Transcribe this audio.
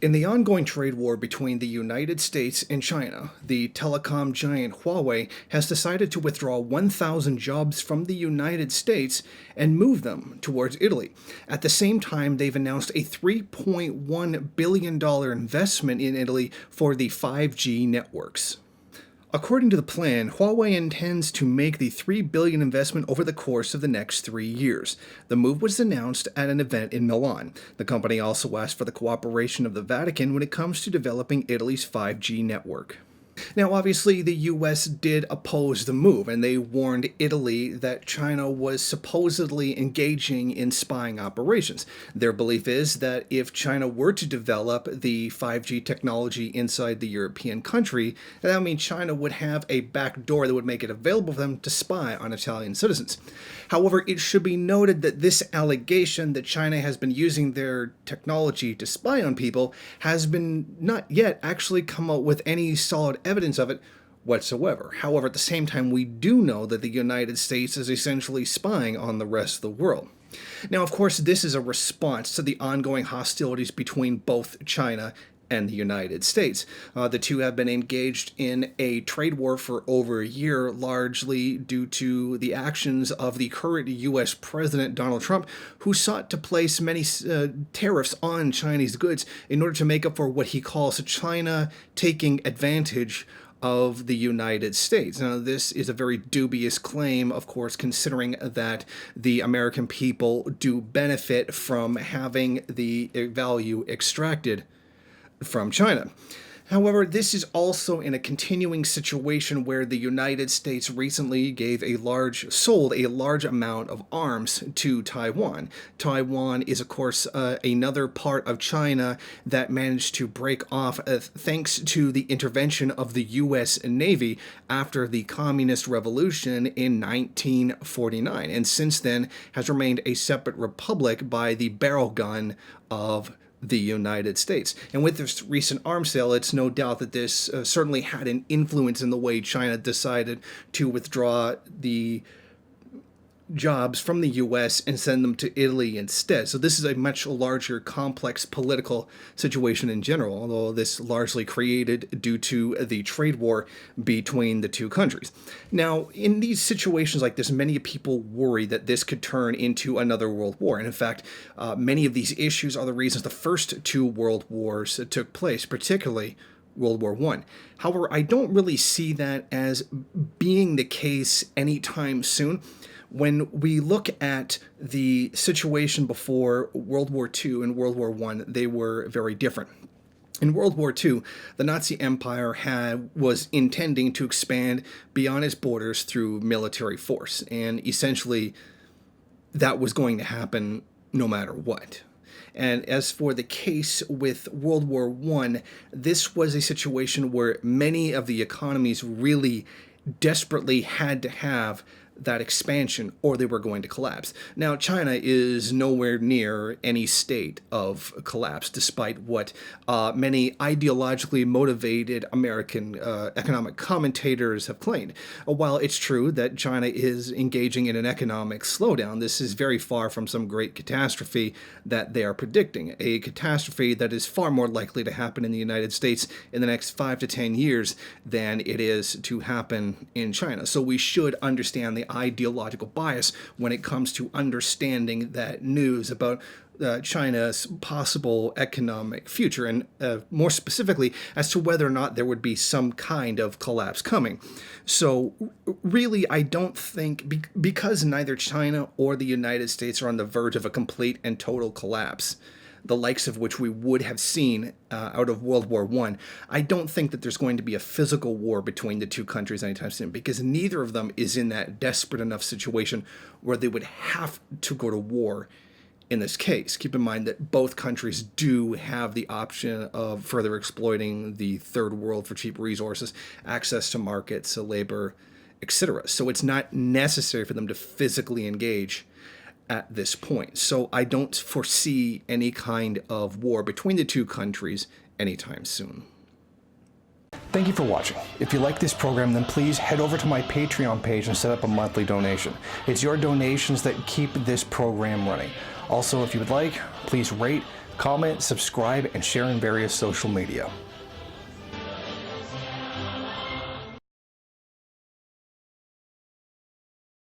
In the ongoing trade war between the United States and China, the telecom giant Huawei has decided to withdraw 1,000 jobs from the United States and move them towards Italy. At the same time, they've announced a $3.1 billion investment in Italy for the 5G networks. According to the plan, Huawei intends to make the $3 billion investment over the course of the next 3 years. The move was announced at an event in Milan. The company also asked for the cooperation of the Vatican when it comes to developing Italy's 5G network. Now, obviously, the US did oppose the move, and they warned Italy that China was supposedly engaging in spying operations. Their belief is that if China were to develop the 5G technology inside the European country, that would mean China would have a back door that would make it available for them to spy on Italian citizens. However, it should be noted that this allegation that China has been using their technology to spy on people has been not yet actually come out with any solid evidence of it whatsoever. However, at the same time, we do know that the United States is essentially spying on the rest of the world. Now, of course, this is a response to the ongoing hostilities between both China and the United States. The two have been engaged in a trade war for over a year, largely due to the actions of the current U.S. President Donald Trump, who sought to place many tariffs on Chinese goods in order to make up for what he calls China taking advantage of the United States. Now, this is a very dubious claim, of course, considering that the American people do benefit from having the value extracted from China. However, this is also in a continuing situation where the United States recently sold a large amount of arms to Taiwan. Taiwan is, of course, another part of China that managed to break off thanks to the intervention of the U.S. Navy after the Communist Revolution in 1949, and since then has remained a separate republic by the barrel gun of the United States. And with this recent arms sale, it's no doubt that this certainly had an influence in the way China decided to withdraw the jobs from the US and send them to Italy instead. So this is a much larger, complex political situation in general, although this largely created due to the trade war between the two countries. Now, in these situations like this, many people worry that this could turn into another world war. And in fact, many of these issues are the reasons the first two world wars took place, particularly World War I. However, I don't really see that as being the case anytime soon. When we look at the situation before World War II and World War I, they were very different. In World War II, the Nazi Empire was intending to expand beyond its borders through military force, and essentially that was going to happen no matter what. And as for the case with World War I, this was a situation where many of the economies really desperately had to have that expansion or they were going to collapse. Now, China is nowhere near any state of collapse, despite what many ideologically motivated American economic commentators have claimed. While it's true that China is engaging in an economic slowdown, this is very far from some great catastrophe that they are predicting, a catastrophe that is far more likely to happen in the United States in the next 5 to 10 years than it is to happen in China. So we should understand the ideological bias when it comes to understanding that news about China's possible economic future, and more specifically as to whether or not there would be some kind of collapse coming. So really, I don't think, because neither China or the United States are on the verge of a complete and total collapse, the likes of which we would have seen out of World War I don't think that there's going to be a physical war between the two countries anytime soon, because neither of them is in that desperate enough situation where they would have to go to war in this case. Keep in mind that both countries do have the option of further exploiting the third world for cheap resources, access to markets, labor, etc. So it's not necessary for them to physically engage at this point. So I don't foresee any kind of war between the two countries anytime soon. Thank you for watching. If you like this program, then please head over to my Patreon page and set up a monthly donation. It's your donations that keep this program running. Also, if you would like, please rate, comment, subscribe, and share in various social media.